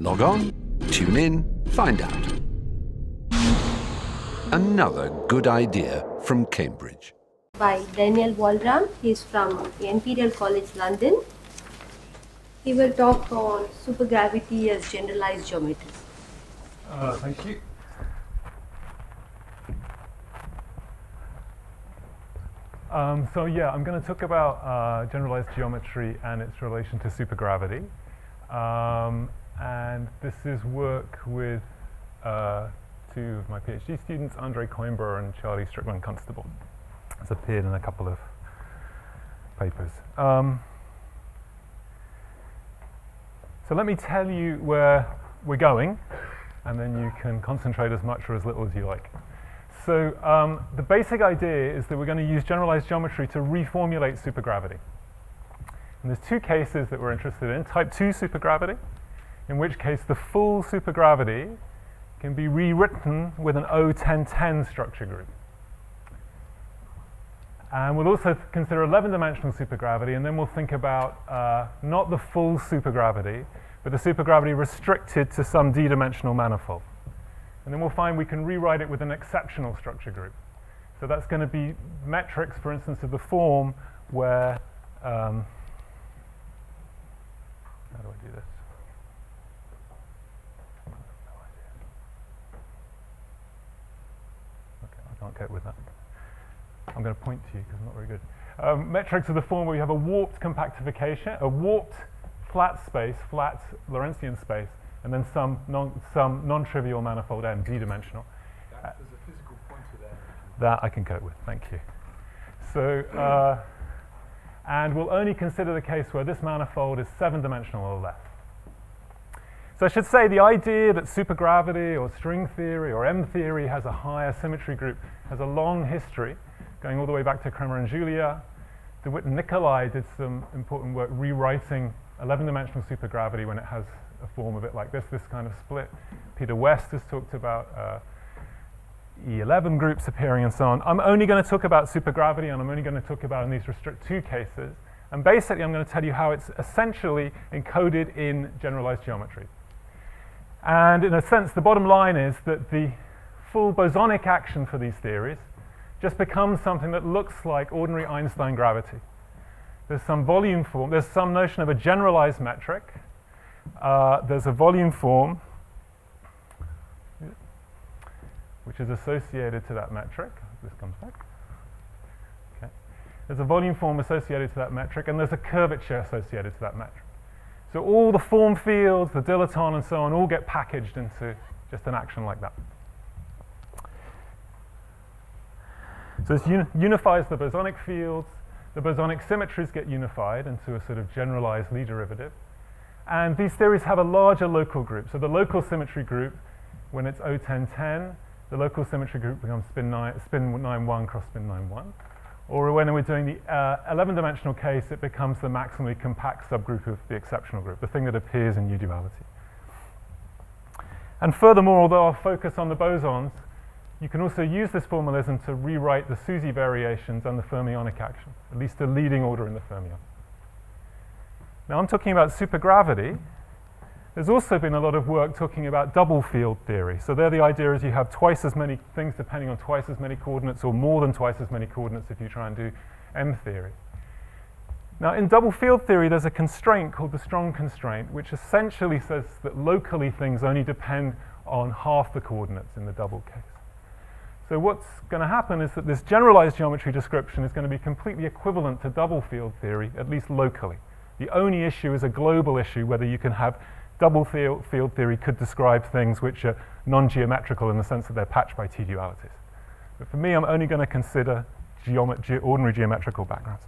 Log on, tune in, find out. Another good idea from Cambridge. By Daniel Waldram. He's from Imperial College London. He will talk on supergravity as generalized geometry. Thank you. I'm going to talk about generalized geometry and its relation to supergravity. And this is work with two of my PhD students, Andre Coimbra and Charlie Strickland-Constable. It's appeared in a couple of papers. So let me tell you where we're going, and then you can concentrate as much or as little as you like. So the basic idea is that we're going to use generalized geometry to reformulate supergravity. And there's two cases that we're interested in. Type 2 supergravity, in which case the full supergravity can be rewritten with an O1010 structure group. And we'll also consider 11-dimensional supergravity, and then we'll think about not the full supergravity, but the supergravity restricted to some d-dimensional manifold. And then we'll find we can rewrite it with an exceptional structure group. So that's going to be metrics, for instance, of the form where, how do I do this? Okay, I can't cope with that. I'm going to point to you because I'm not very good. Metrics of the form where we have a warped compactification, a warped flat space, flat Lorentzian space, and then some non-trivial manifold M, d-dimensional. There's a physical pointer there. That I can cope with, thank you. So, and we'll only consider the case where this manifold is 7-dimensional or less. So I should say the idea that supergravity or string theory or M theory has a higher symmetry group has a long history, going all the way back to Kremer and Julia. DeWitt and Nicolai did some important work rewriting 11-dimensional supergravity when it has a form of it like this kind of split. Peter West has talked about E11 groups appearing and so on. I'm only going to talk about supergravity, and I'm only going to talk about in these restrict 2 cases. And basically I'm going to tell you how it's essentially encoded in generalized geometry. And in a sense, the bottom line is that the full bosonic action for these theories just becomes something that looks like ordinary Einstein gravity. There's some volume form, there's some notion of a generalized metric. There's a volume form which is associated to that metric. This comes back. Okay. There's a volume form associated to that metric, and there's a curvature associated to that metric. So all the form fields, the dilaton and so on, all get packaged into just an action like that. So this unifies the bosonic fields. The bosonic symmetries get unified into a sort of generalized Lie derivative. And these theories have a larger local group. So the local symmetry group, when it's O1010, the local symmetry group becomes spin 9-1 cross spin 9-1. Or when we're doing the 11-dimensional case, it becomes the maximally compact subgroup of the exceptional group, the thing that appears in U-duality. And furthermore, although I'll focus on the bosons, you can also use this formalism to rewrite the SUSY variations and the fermionic action, at least the leading order in the fermion. Now I'm talking about supergravity. There's also been a lot of work talking about double field theory. So there the idea is you have twice as many things depending on twice as many coordinates, or more than twice as many coordinates if you try and do M theory. Now in double field theory there's a constraint called the strong constraint, which essentially says that locally things only depend on half the coordinates in the double case. So what's going to happen is that this generalized geometry description is going to be completely equivalent to double field theory, at least locally. The only issue is a global issue, whether you can have double field theory could describe things which are non-geometrical in the sense that they're patched by T-dualities. But for me, I'm only going to consider ordinary geometrical backgrounds.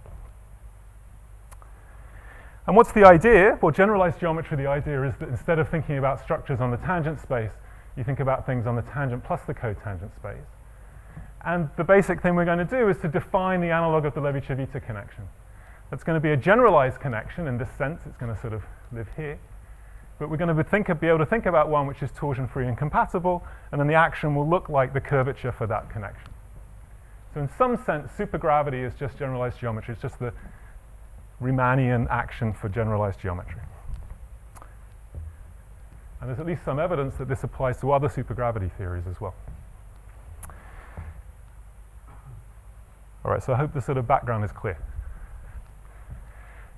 And what's the idea? Well, generalized geometry, the idea is that instead of thinking about structures on the tangent space, you think about things on the tangent plus the cotangent space. And the basic thing we're going to do is to define the analog of the Levi-Civita connection. That's going to be a generalized connection in this sense. It's going to sort of live here. But we're going to be able to think about one which is torsion-free and compatible, and then the action will look like the curvature for that connection. So in some sense, supergravity is just generalized geometry. It's just the Riemannian action for generalized geometry. And there's at least some evidence that this applies to other supergravity theories as well. All right, so I hope the sort of background is clear.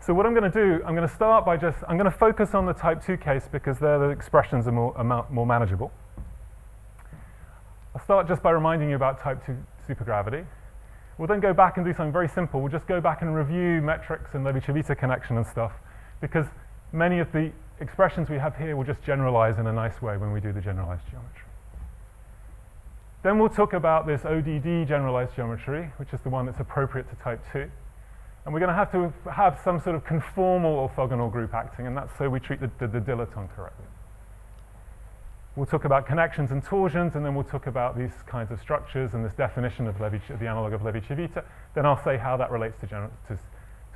So what I'm going to do, I'm going to start by I'm going to focus on the type 2 case because there the expressions are more manageable. I'll start just by reminding you about type 2 supergravity. We'll then go back and do something very simple. We'll just go back and review metrics and Levi-Civita connection and stuff, because many of the expressions we have here will just generalize in a nice way when we do the generalized geometry. Then we'll talk about this ODD generalized geometry, which is the one that's appropriate to type 2. And we're going to have some sort of conformal orthogonal group acting, and that's so we treat the dilaton correctly. We'll talk about connections and torsions, and then we'll talk about these kinds of structures and this definition of the analog of Levi-Civita. Then I'll say how that relates to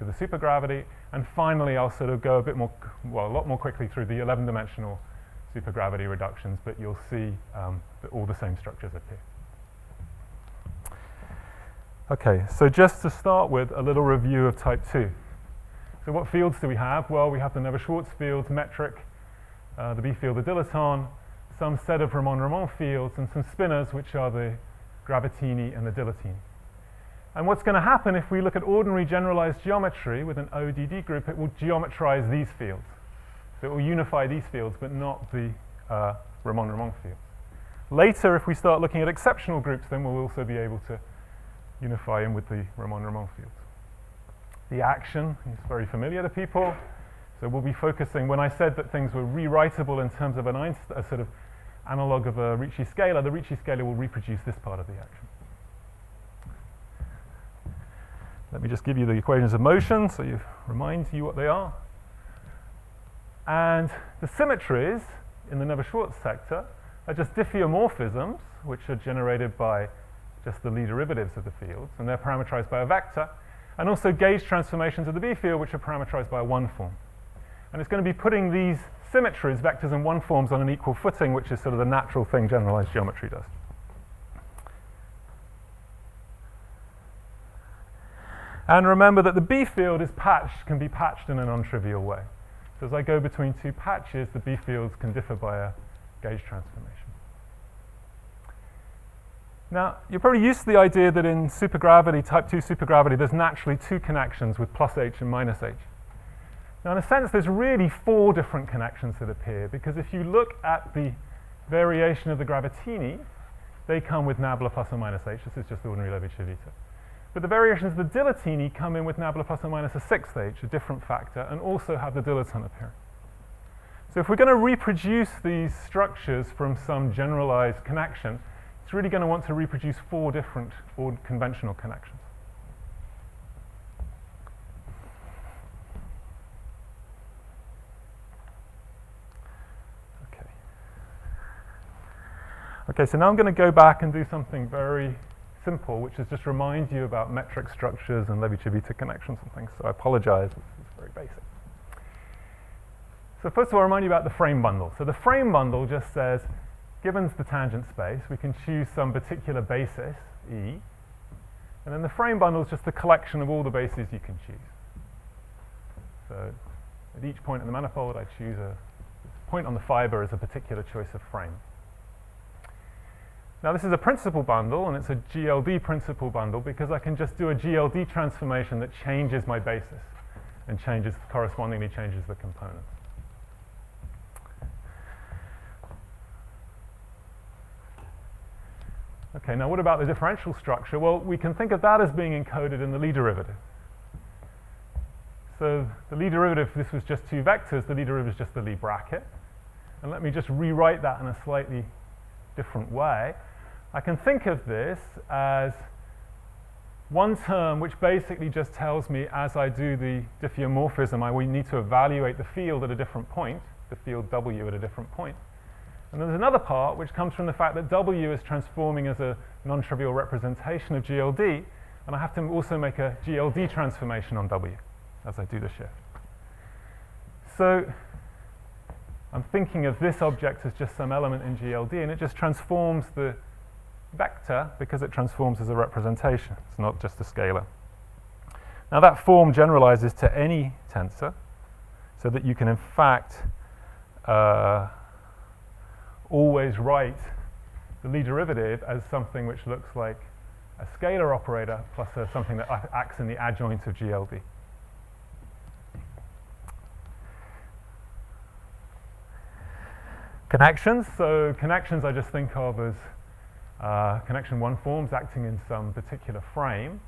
the supergravity. And finally, I'll sort of go a lot more quickly through the 11-dimensional supergravity reductions, but you'll see that all the same structures appear. Okay, so just to start with, a little review of type 2. So what fields do we have? Well, we have the Nevers-Schwarz fields, metric, the B field, the dilaton, some set of Ramond-Ramond fields, and some spinors, which are the Gravitini and the dilatini. And what's going to happen if we look at ordinary generalized geometry with an ODD group, it will geometrize these fields. So it will unify these fields, but not the Ramond-Ramond fields. Later, if we start looking at exceptional groups, then we'll also be able to unify in with the Ramond-Ramond fields. The action is very familiar to people. So we'll be focusing, when I said that things were rewritable in terms of a sort of analog of a Ricci scalar, the Ricci scalar will reproduce this part of the action. Let me just give you the equations of motion so you remind you what they are. And the symmetries in the Nevers-Schwarz sector are just diffeomorphisms, which are generated by just the Lie derivatives of the fields, and they're parameterized by a vector, and also gauge transformations of the B field, which are parameterized by a one form. And it's going to be putting these symmetries, vectors and one forms, on an equal footing, which is sort of the natural thing generalized geometry does. And remember that the B field is can be patched in a non-trivial way. So as I go between two patches, the B fields can differ by a gauge transformation. Now, you're probably used to the idea that in supergravity, type 2 supergravity, there's naturally two connections with plus h and minus h. Now, in a sense, there's really four different connections that appear, because if you look at the variation of the Gravitini, they come with nabla plus or minus h. This is just ordinary Levi-Civita. But the variations of the dilatini come in with nabla plus or minus a sixth h, a different factor, and also have the dilaton appearing. So if we're going to reproduce these structures from some generalized connection, it's really going to want to reproduce four different conventional connections. Okay, so now I'm going to go back and do something very simple, which is just remind you about metric structures and Levi-Civita connections and things. So I apologize, it's very basic. So first of all, I'll remind you about the frame bundle. So the frame bundle just says, given the tangent space, we can choose some particular basis, E, and then the frame bundle is just the collection of all the bases you can choose. So at each point in the manifold, I choose a point on the fiber as a particular choice of frame. Now this is a principal bundle, and it's a GLD principal bundle because I can just do a GLD transformation that changes my basis and correspondingly changes the components. Okay, now what about the differential structure? Well, we can think of that as being encoded in the Lie derivative. So the Lie derivative, this was just two vectors, the Lie derivative is just the Lie bracket. And let me just rewrite that in a slightly different way. I can think of this as one term which basically just tells me as I do the diffeomorphism, I will need to evaluate the field at a different point, the field W at a different point. And there's another part which comes from the fact that W is transforming as a non-trivial representation of GLD, and I have to also make a GLD transformation on W as I do the shift. So I'm thinking of this object as just some element in GLD, and it just transforms the vector because it transforms as a representation. It's not just a scalar. Now that form generalizes to any tensor, so that you can in fact always write the Lie derivative as something which looks like a scalar operator plus something that acts in the adjoint of GLD. Connections. So connections I just think of as connection one forms acting in some particular frame.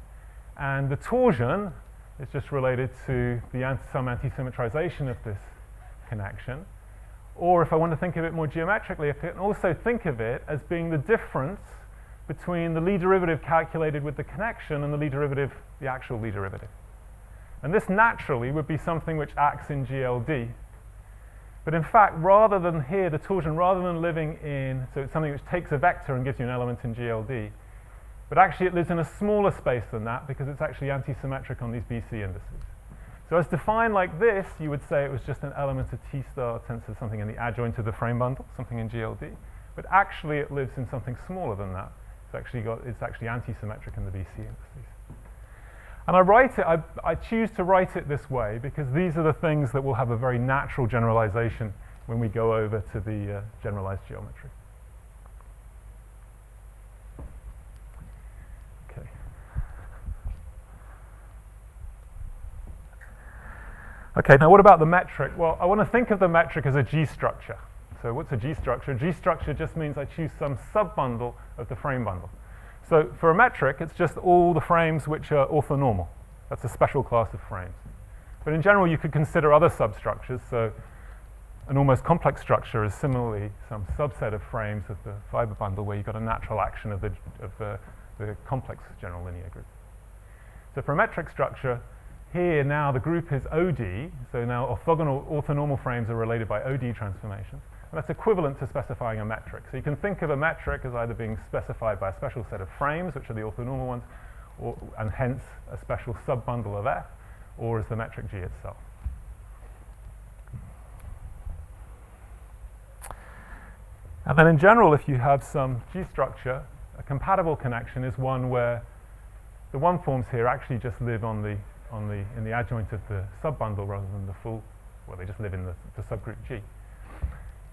And the torsion is just related to some anti-symmetrization of this connection. Or if I want to think of it more geometrically, I can also think of it as being the difference between the Lie derivative calculated with the connection and the Lie derivative, the actual Lie derivative. And this naturally would be something which acts in GLD. But in fact, rather than here, the torsion, rather than living in, so it's something which takes a vector and gives you an element in GLD, but actually it lives in a smaller space than that because it's actually anti-symmetric on these BC indices. So as defined like this, you would say it was just an element of T star tensor, something in the adjoint of the frame bundle, something in GLD. But actually it lives in something smaller than that. It's actually anti-symmetric in the BC indices. And I choose to write it this way because these are the things that will have a very natural generalization when we go over to the generalized geometry. Okay. Okay, now what about the metric? Well, I want to think of the metric as a G structure. So what's a G structure? A G structure just means I choose some subbundle of the frame bundle. So for a metric, it's just all the frames which are orthonormal. That's a special class of frames. But in general, you could consider other substructures. So an almost complex structure is similarly some subset of frames of the fiber bundle where you've got a natural action of the complex general linear group. So for a metric structure, here now the group is OD. So now orthonormal frames are related by OD transformations. And that's equivalent to specifying a metric. So you can think of a metric as either being specified by a special set of frames, which are the orthonormal ones, and hence a special subbundle of F, or as the metric G itself. And then in general, if you have some G structure, a compatible connection is one where the one forms here actually just live in the adjoint of the subbundle rather than the full, well, they just live in the subgroup G.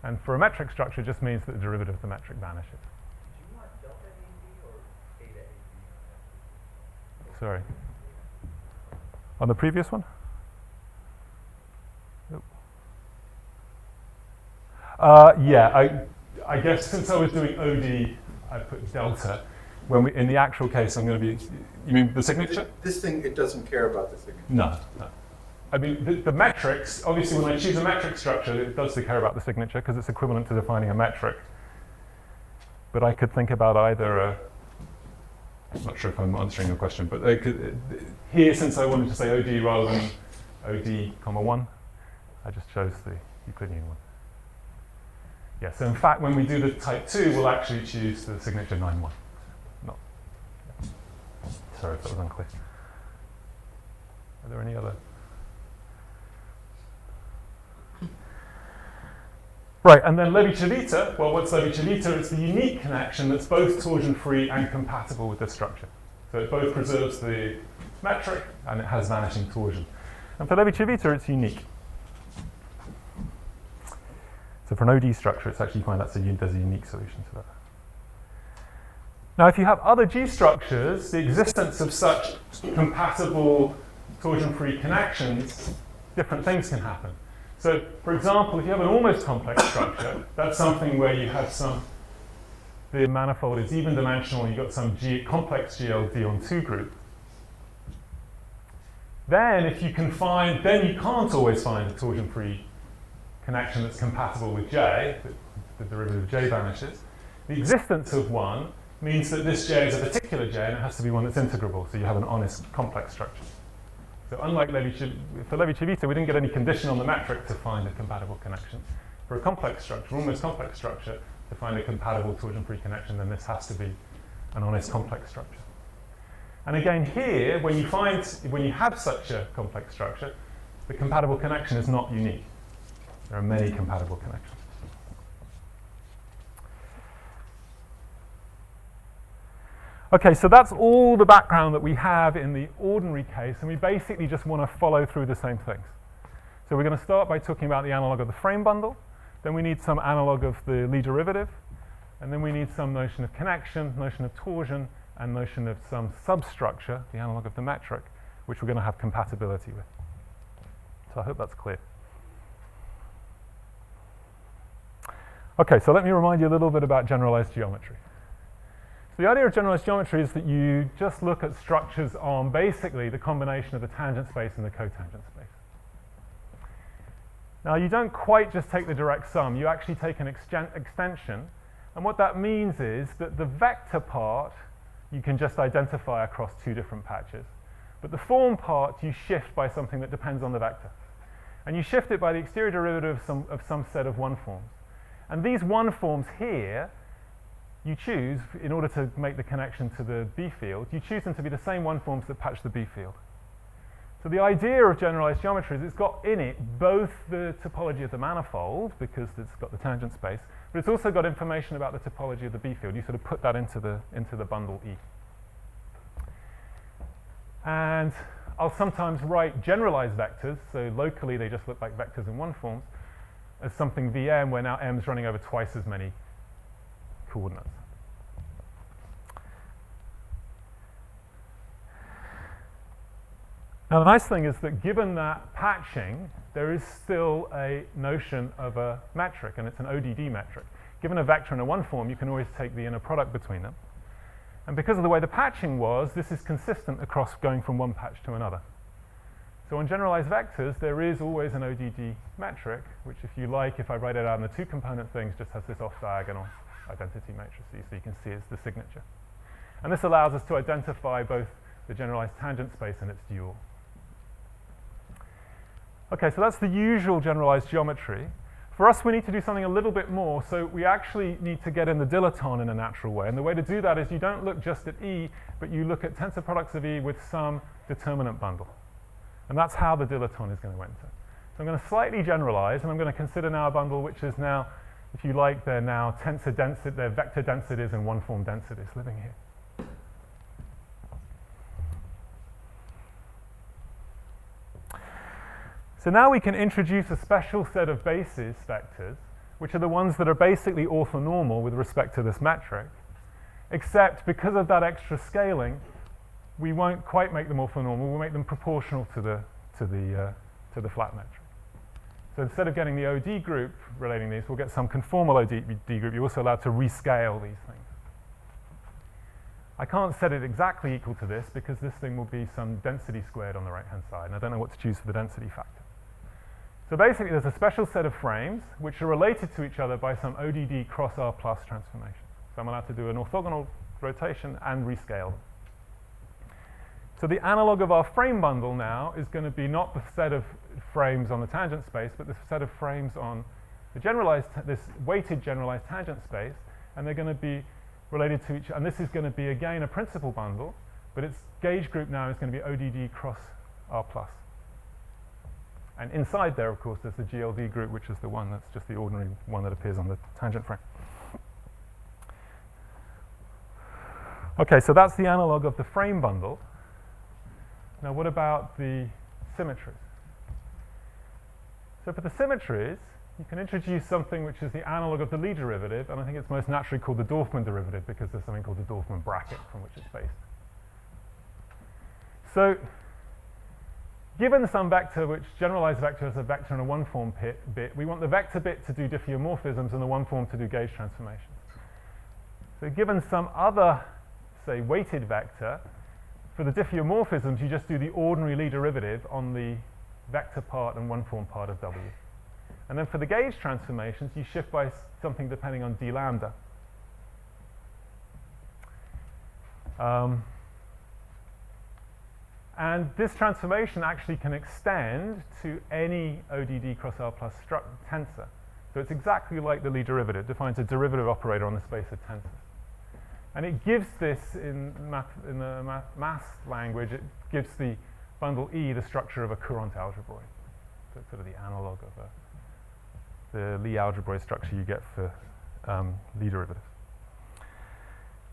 And for a metric structure, it just means that the derivative of the metric vanishes. Do you want delta AB or beta AB? Sorry. On the previous one? Nope. Yeah, I guess since I was doing OD, I put delta. In the actual case, I'm going to be, you mean the signature? This thing, it doesn't care about the signature. No. I mean, the metrics, obviously when I choose a metric structure, it does care about the signature because it's equivalent to defining a metric. But I could think about either I'm not sure if I'm answering your question, but here, since I wanted to say OD rather than OD, 1, I just chose the Euclidean one. Yeah, so in fact, when we do the type 2, we'll actually choose the signature 9-1. Not. Sorry if that was unclear. Are there any other? Right, and then Levi-Civita, well, what's Levi-Civita? It's the unique connection that's both torsion-free and compatible with this structure. So it both preserves the metric and it has vanishing torsion. And for Levi-Civita, it's unique. So for an OD structure, it's actually you find there's a unique solution to that. Now, if you have other G structures, the existence of such compatible torsion-free connections, different things can happen. So, for example, if you have an almost complex structure, that's something where you have the manifold is even dimensional and you've got some complex GLD on 2 group. Then if you can find, then you can't always find a torsion-free connection that's compatible with J, the derivative of J vanishes. The existence of one means that this J is a particular J and it has to be one that's integrable, so you have an honest complex structure. So unlike for Levi-Civita, we didn't get any condition on the metric to find a compatible connection. For a complex structure, almost complex structure, to find a compatible torsion-free connection, then this has to be an honest complex structure. And again here, when you have such a complex structure, the compatible connection is not unique. There are many compatible connections. Okay, so that's all the background that we have in the ordinary case, and we basically just want to follow through the same things. So we're going to start by talking about the analog of the frame bundle, then we need some analog of the Lie derivative, And then we need some notion of connection, notion of torsion, and notion of some substructure, the analog of the metric, which we're going to have compatibility with. So I hope that's clear. Okay, so let me remind you a little bit about generalized geometry. So the idea of generalized geometry is that you just look at structures on basically the combination of the tangent space and the cotangent space. Now you don't quite just take the direct sum, you actually take an extension, and what that means is that the vector part you can just identify across two different patches, but the form part you shift by something that depends on the vector. And you shift it by the exterior derivative of some set of one forms. And these one forms here, you choose, in order to make the connection to the B field, you choose them to be the same one forms that patch the B field. So the idea of generalized geometry is it's got in it both the topology of the manifold, because it's got the tangent space, but it's also got information about the topology of the B field. You sort of put that into the bundle E. And I'll sometimes write generalized vectors, so locally they just look like vectors in one forms, as something Vm, where now m is running over twice as many coordinates. Now the nice thing is that given that patching, there is still a notion of a metric, and it's an ODD metric. Given a vector and a one form, you can always take the inner product between them. And because of the way the patching was, this is consistent across going from one patch to another. So on generalized vectors, there is always an ODD metric, which if you like, if I write it out in the two component things, just has this off-diagonal identity matrices, so you can see it's the signature. And this allows us to identify both the generalized tangent space and its dual. Okay, so that's the usual generalized geometry. For us, we need to do something a little bit more, so we actually need to get in the dilaton in a natural way. And the way to do that is you don't look just at E, but you look at tensor products of E with some determinant bundle. And that's how the dilaton is going to enter. So I'm going to slightly generalize, and I'm going to consider now a bundle which is now, if you like, they're now tensor density, they're vector densities and one form densities living here. So now we can introduce a special set of basis vectors, which are the ones that are basically orthonormal with respect to this metric, except because of that extra scaling, we won't quite make them orthonormal, we'll make them proportional to the flat metric. So instead of getting the OD group relating these, we'll get some conformal OD group. You're also allowed to rescale these things. I can't set it exactly equal to this because this thing will be some density squared on the right-hand side, and I don't know what to choose for the density factor. So basically, there's a special set of frames which are related to each other by some ODD cross R plus transformation. So I'm allowed to do an orthogonal rotation and rescale them. So the analog of our frame bundle now is going to be not the set of frames on the tangent space, but the set of frames on the generalized, this weighted generalized tangent space, and they're going to be related to each, and this is going to be again a principal bundle, but its gauge group now is going to be ODD cross R plus. And inside there, of course, there's the GLD group, which is the one that's just the ordinary one that appears on the tangent frame. Okay, so that's the analog of the frame bundle. Now what about the symmetries? So for the symmetries, you can introduce something which is the analog of the Lie derivative, and I think it's most naturally called the Dorfman derivative because there's something called the Dorfman bracket from which it's based. So given some vector, which generalized vector is a vector and a one-form bit, we want the vector bit to do diffeomorphisms and the one-form to do gauge transformations. So given some other, say, weighted vector, for the diffeomorphisms, you just do the ordinary Lie derivative on the vector part and one-form part of W. And then for the gauge transformations, you shift by something depending on d lambda. And this transformation actually can extend to any ODD cross R plus tensor. So it's exactly like the Lie derivative, defines a derivative operator on the space of tensors. And it gives this, in the math language, it gives the bundle E the structure of a Courant algebroid. So it's sort of the analog of the Lie algebroid structure you get for Lie derivatives.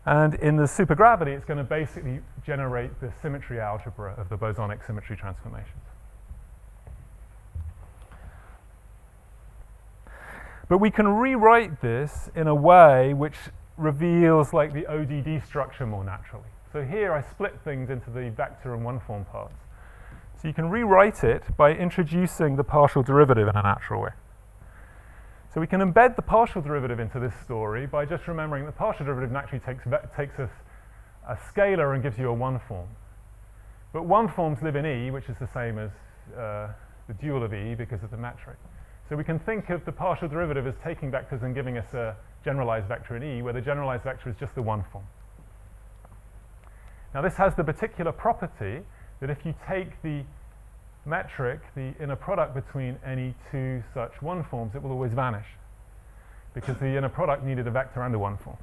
And in the supergravity, it's going to basically generate the symmetry algebra of the bosonic symmetry transformations. But we can rewrite this in a way which reveals like the ODD structure more naturally. So here I split things into the vector and one-form parts. So you can rewrite it by introducing the partial derivative in a natural way. So we can embed the partial derivative into this story by just remembering the partial derivative naturally takes a scalar and gives you a one form. But one forms live in E, which is the same as the dual of E because of the metric. So we can think of the partial derivative as taking vectors and giving us a generalized vector in E, where the generalized vector is just the one form. Now this has the particular property that if you take the metric, the inner product between any two such one forms, it will always vanish, because the inner product needed a vector and a one form.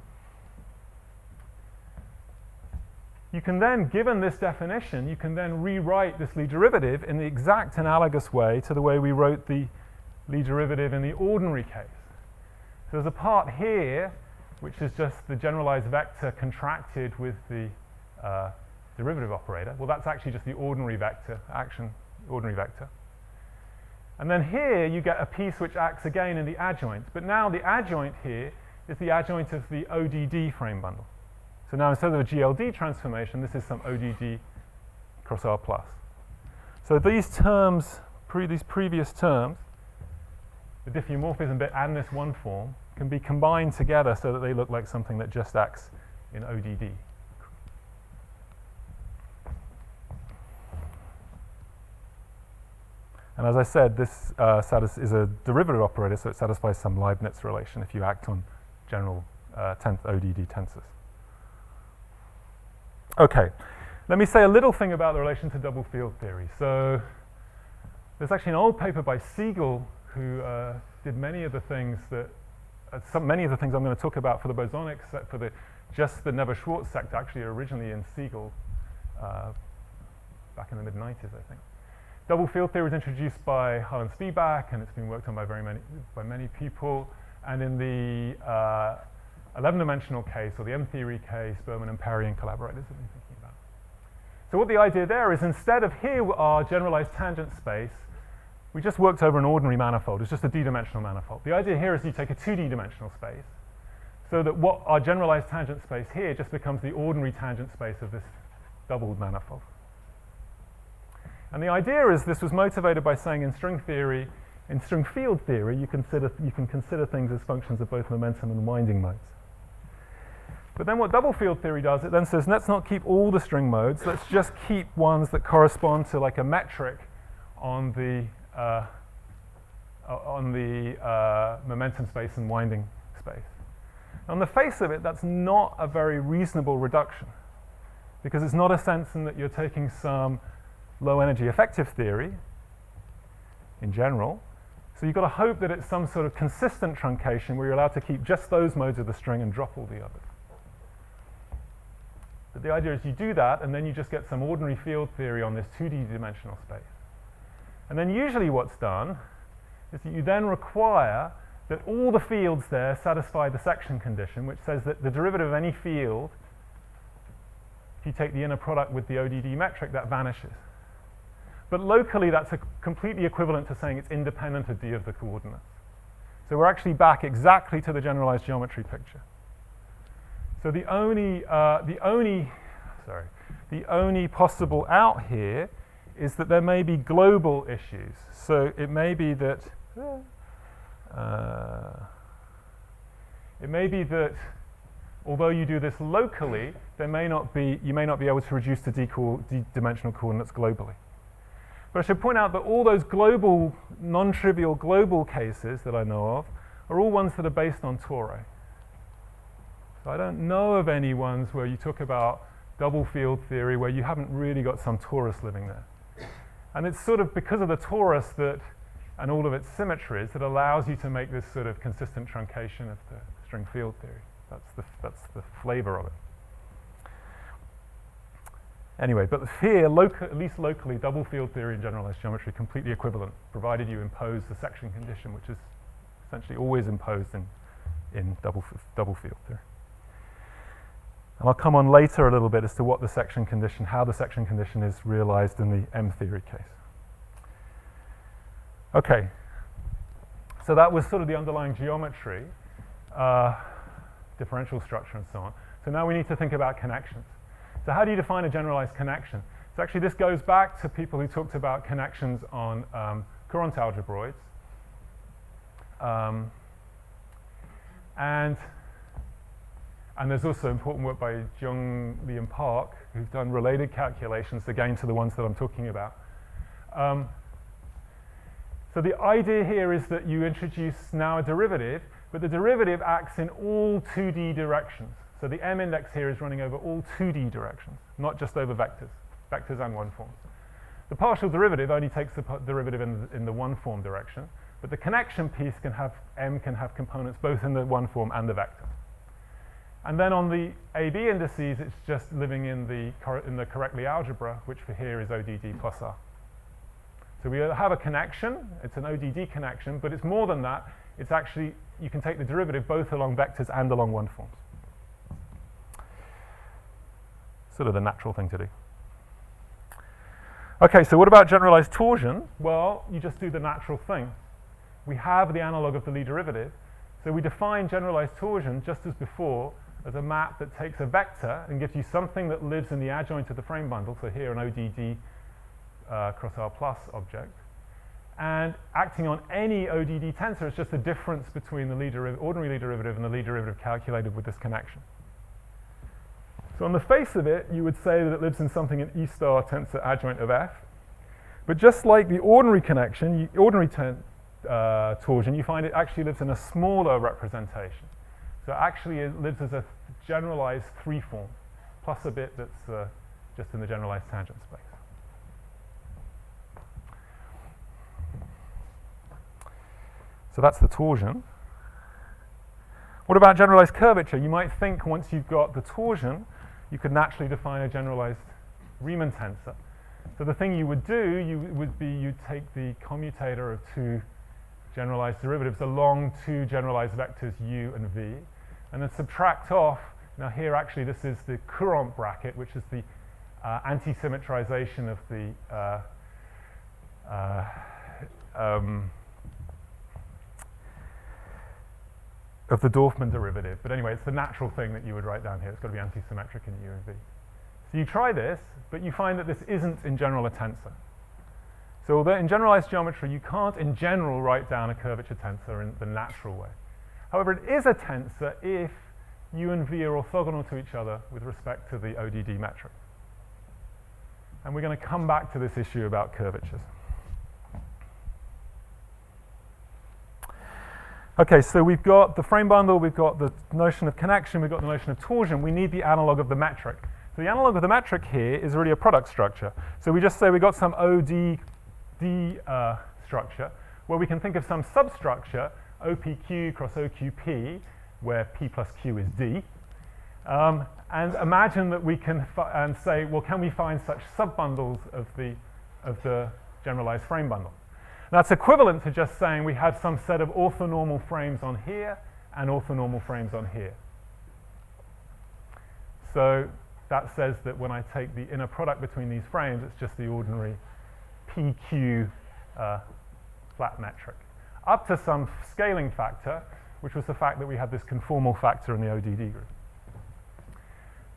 You can then, given this definition, you can then rewrite this Lie derivative in the exact analogous way to the way we wrote the Lie derivative in the ordinary case. So there's a part here which is just the generalized vector contracted with the derivative operator. Well, that's actually just the ordinary vector, ordinary vector. And then here you get a piece which acts again in the adjoint. But now the adjoint here is the adjoint of the ODD frame bundle. So now instead of a GLD transformation, this is some ODD cross R plus. So these terms, these previous terms, the diffeomorphism bit and this one form, can be combined together so that they look like something that just acts in ODD. And as I said, this is a derivative operator, so it satisfies some Leibniz relation if you act on general ODD tensors. Okay, let me say a little thing about the relation to double field theory. So there's actually an old paper by Siegel who did many of the things that many of the things I'm going to talk about for the bosonics, for just the Never-Schwarz sector, actually originally in Siegel back in the mid-90s, I think. Double field theory was introduced by Harlan Spivak, and it's been worked on by many people. And in the 11-dimensional case, or the M-theory case, Berman and Perry and collaborators have been thinking about. So what the idea there is, instead of here our generalized tangent space, we just worked over an ordinary manifold. It's just a d-dimensional manifold. The idea here is you take a 2D-dimensional space, so that what our generalized tangent space here just becomes the ordinary tangent space of this doubled manifold. And the idea is this was motivated by saying in string theory, in string field theory, you can consider things as functions of both momentum and winding modes. But then what double field theory does, it then says, let's not keep all the string modes, let's just keep ones that correspond to like a metric on the momentum space and winding space. On the face of it, that's not a very reasonable reduction, because it's not a sense in that you're taking some low energy effective theory in general. So you've got to hope that it's some sort of consistent truncation where you're allowed to keep just those modes of the string and drop all the others. But the idea is you do that, and then you just get some ordinary field theory on this 2D dimensional space. And then usually what's done is that you then require that all the fields there satisfy the section condition, which says that the derivative of any field, if you take the inner product with the ODD metric, that vanishes. But locally, that's completely equivalent to saying it's independent of d of the coordinates. So we're actually back exactly to the generalized geometry picture. So the only possible out here is that there may be global issues. So it may be that although you do this locally, you may not be able to reduce the d-dimensional coordinates globally. But I should point out that all those global, non-trivial global cases that I know of are all ones that are based on torus. So I don't know of any ones where you talk about double field theory where you haven't really got some torus living there. And it's sort of because of the torus that, and all of its symmetries, that allows you to make this sort of consistent truncation of the string field theory. That's the flavor of it. Anyway, but here, at least locally, double field theory and generalized geometry are completely equivalent, provided you impose the section condition, which is essentially always imposed in double field theory. And I'll come on later a little bit as to what the section condition, how the section condition is realized in the M-theory case. Okay, So that was sort of the underlying geometry, differential structure and so on. So now we need to think about connections. So how do you define a generalized connection? So actually this goes back to people who talked about connections on Courant algebroids. And there's also important work by Jung, Lee and Park, who've done related calculations, again, to the ones that I'm talking about. So the idea here is that you introduce now a derivative, but the derivative acts in all 2D directions. So the M index here is running over all 2D directions, not just over vectors and one forms. The partial derivative only takes the derivative in the one form direction, but the connection piece can have, M can have components both in the one form and the vector. And then on the AB indices, it's just living in the correctly algebra, which for here is ODD plus R. So we have a connection, it's an ODD connection, but it's more than that. It's actually, you can take the derivative both along vectors and along one forms. Sort of the natural thing to do. Okay, so what about generalized torsion? Well, you just do the natural thing. We have the analog of the Lie derivative, so we define generalized torsion just as before as a map that takes a vector and gives you something that lives in the adjoint of the frame bundle, so here an ODD cross R plus object, and acting on any ODD tensor is just the difference between the ordinary Lie derivative and the Lie derivative calculated with this connection. So on the face of it, you would say that it lives in something in E star tensor adjoint of F, but just like the ordinary connection, torsion, you find it actually lives in a smaller representation. So actually it lives as a generalized 3 form, plus a bit that's just in the generalized tangent space. So that's the torsion. What about generalized curvature? You might think once you've got the torsion, you could naturally define a generalized Riemann tensor. So the thing you would do, you'd take the commutator of 2 generalized derivatives along 2 generalized vectors u and v, and then subtract off. Now here actually this is the Courant bracket, which is the anti-symmetrization of the Dorfman derivative. But anyway, it's the natural thing that you would write down here. It's got to be anti-symmetric in u and v. So you try this, but you find that this isn't in general a tensor. So although in generalized geometry you can't in general write down a curvature tensor in the natural way. However, it is a tensor if u and v are orthogonal to each other with respect to the ODD metric. And we're going to come back to this issue about curvatures. Okay, so we've got the frame bundle, we've got the notion of connection, we've got the notion of torsion. We need the analog of the metric. So the analog of the metric here is really a product structure. So we just say we got some ODD structure where we can think of some substructure, OPQ cross OQP, where P plus Q is D. And imagine that we can and say, well, can we find such subbundles of the generalized frame bundle? That's equivalent to just saying we have some set of orthonormal frames on here and orthonormal frames on here. So that says that when I take the inner product between these frames, it's just the ordinary PQ flat metric, up to some scaling factor, which was the fact that we had this conformal factor in the ODD group.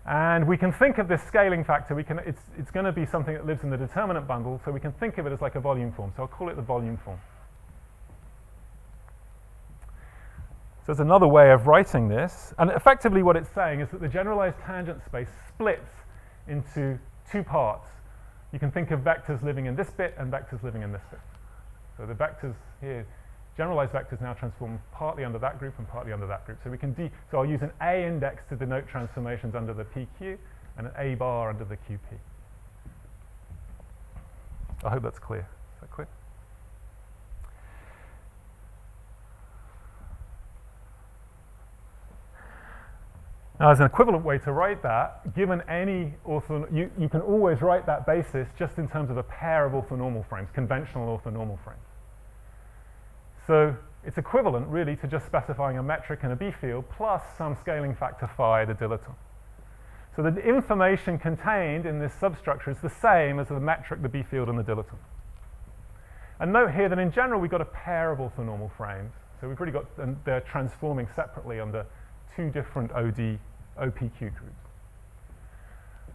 And we can think of this scaling factor, it's going to be something that lives in the determinant bundle, so we can think of it as like a volume form. So I'll call it the volume form. So it's another way of writing this. And effectively what it's saying is that the generalized tangent space splits into 2 parts. You can think of vectors living in this bit and vectors living in this bit. So the vectors here, generalized vectors now transform partly under that group and partly under that group. So we can so I'll use an A index to denote transformations under the PQ and an A bar under the QP. I hope that's clear. Is that clear? Now, as an equivalent way to write that, given any you can always write that basis just in terms of a pair of orthonormal frames, conventional orthonormal frames. So it's equivalent, really, to just specifying a metric and a B field plus some scaling factor phi, the dilaton. So the information contained in this substructure is the same as the metric, the B field, and the dilaton. And note here that in general we've got a pair of orthonormal frames. So we've really got, and they're transforming separately under two different OPQ groups.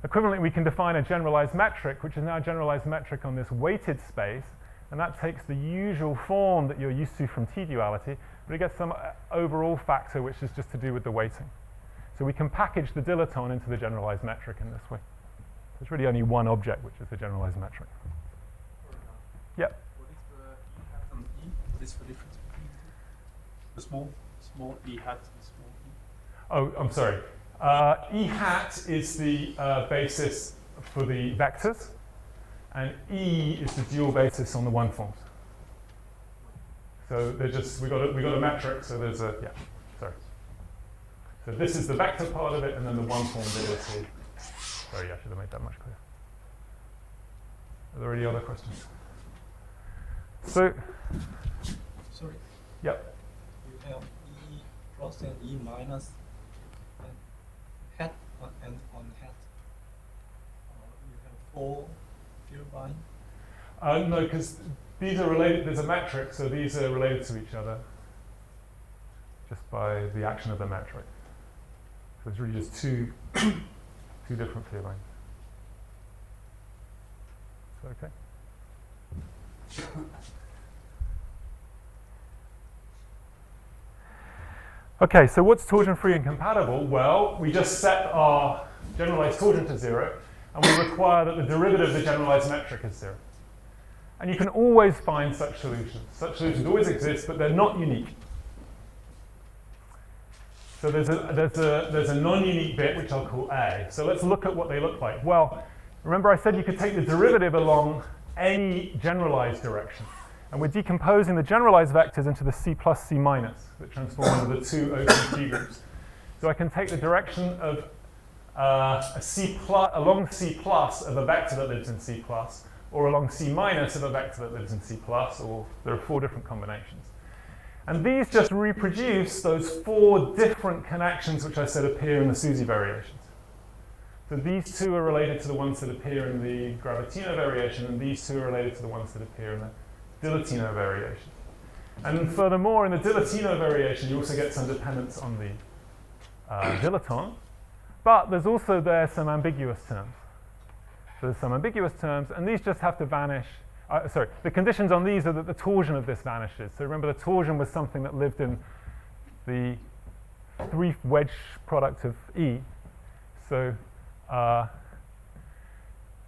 Equivalently, we can define a generalized metric, which is now a generalized metric on this weighted space, and that takes the usual form that you're used to from T-duality, but it gets some overall factor which is just to do with the weighting. So we can package the dilaton into the generalized metric in this way. There's really only one object, which is the generalized metric. Yep. What is the E hat and E? What is the difference between the small E hat and small E? Oh, I'm sorry. E hat is the basis for the vectors, and E is the dual basis on the one forms. So they're just we got a metric. So there's a sorry. So this is the vector part of it, and then the one form bit is the. Sorry, I should have made that much clearer. Are there any other questions? So. Sorry. Yep. You have E plus and E minus and hat and on hat. You have 4 turbine. No, because these are related. There's a metric, so these are related to each other just by the action of the metric. So it's really just two different field lines. Is that okay? Okay, so what's torsion-free and compatible? Well, we just set our generalized torsion to 0, and we require that the derivative of the generalized metric is 0. And you can always find such solutions. Such solutions always exist, but they're not unique. So there's a non-unique bit, which I'll call A. So let's look at what they look like. Well, remember I said you could take the derivative along any generalized direction. And we're decomposing the generalized vectors into the C plus C minus that transform into the two OPQ groups. So I can take the direction of along C plus of a vector that lives in C plus, or along C minus of a vector that lives in C plus, or there are 4 different combinations. And these just reproduce those 4 different connections which I said appear in the SUSY variations. So these 2 are related to the ones that appear in the Gravitino variation, and these 2 are related to the ones that appear in the Dilatino variation. And furthermore, in the Dilatino variation, you also get some dependence on the dilaton, but there's also there some ambiguous terms. So there's some ambiguous terms, and these just have to vanish. The conditions on these are that the torsion of this vanishes. So remember, the torsion was something that lived in the 3 wedge product of E. So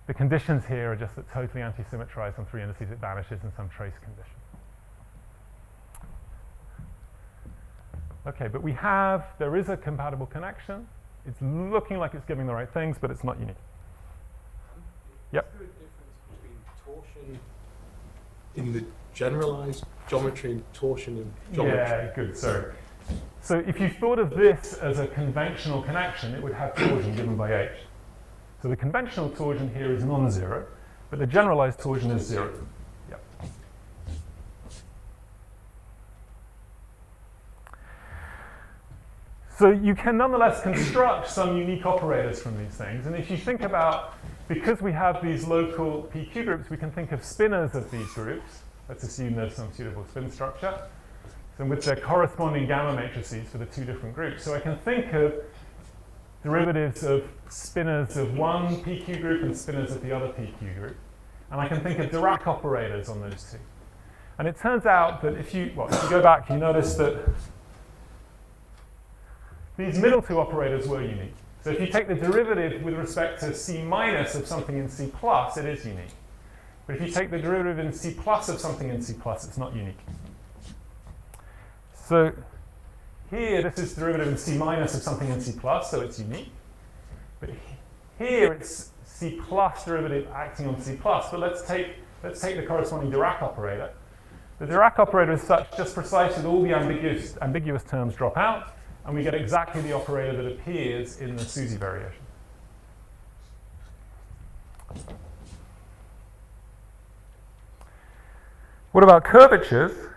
the conditions here are just that totally anti-symmetrized on 3 indices, it vanishes in some trace condition. Okay, but there is a compatible connection. It's looking like it's giving the right things, but it's not unique. Yep. Is there a difference between torsion in the generalized geometry and torsion in geometry? Yeah, good, sorry. So if you thought of this as a conventional connection, it would have torsion given by H. So the conventional torsion here is non-zero, but the generalized torsion is 0. Yep. So you can nonetheless construct some unique operators from these things. And if you think about, because we have these local PQ groups, we can think of spinors of these groups. Let's assume there's some suitable spin structure. So with their corresponding gamma matrices for the 2 different groups. So I can think of derivatives of spinors of one PQ group and spinors of the other PQ group. And I can think of Dirac operators on those 2. And it turns out that if you go back, you notice that these middle 2 operators were unique. So if you take the derivative with respect to C minus of something in C plus, it is unique. But if you take the derivative in C plus of something in C plus, it's not unique. So here, this is derivative in C minus of something in C plus, so it's unique. But here, it's C plus derivative acting on C plus. But let's take the corresponding Dirac operator. The Dirac operator is such just precisely that all the ambiguous terms drop out, and we get exactly the operator that appears in the SUSY variation. What about curvatures?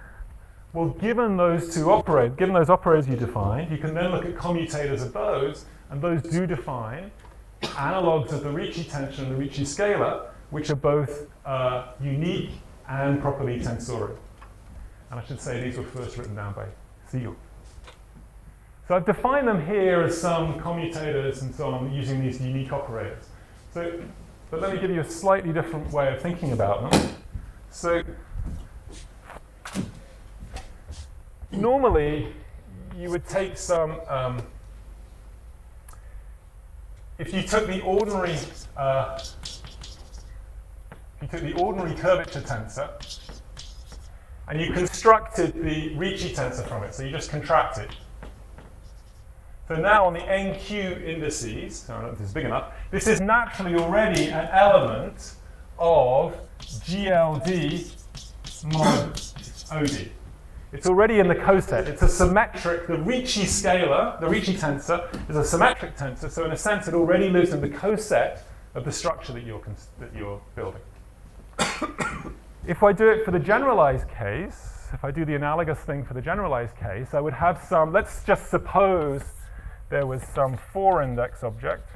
Well, given those operators you defined, you can then look at commutators of those, and those do define analogs of the Ricci tension and the Ricci scalar, which are both unique and properly tensorial. And I should say these were first written down by Siegel. So I've defined them here as some commutators and so on using these unique operators. So, but let me give you a slightly different way of thinking about them. So normally you would take some, if you took the ordinary curvature tensor and you constructed the Ricci tensor from it, so you just contract it. So now on the NQ indices, I don't know if this is big enough, this is naturally already an element of GLD mod OD. It's already in the coset. It's a symmetric, the Ricci scalar, the Ricci tensor is a symmetric tensor, so in a sense it already lives in the coset of the structure that you're building. If I do it for the generalized case, if I do the analogous thing for the generalized case, I would have some, let's just suppose there was some 4-index object.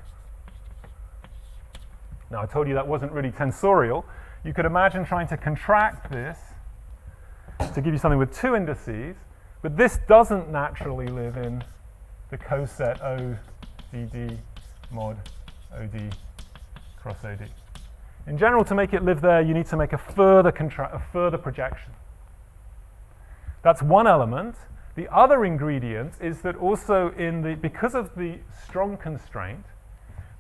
Now I told you that wasn't really tensorial. You could imagine trying to contract this to give you something with 2 indices, but this doesn't naturally live in the coset ODD mod OD cross OD. In general, to make it live there, you need to make a further projection. That's one element. The other ingredient is that also because of the strong constraint,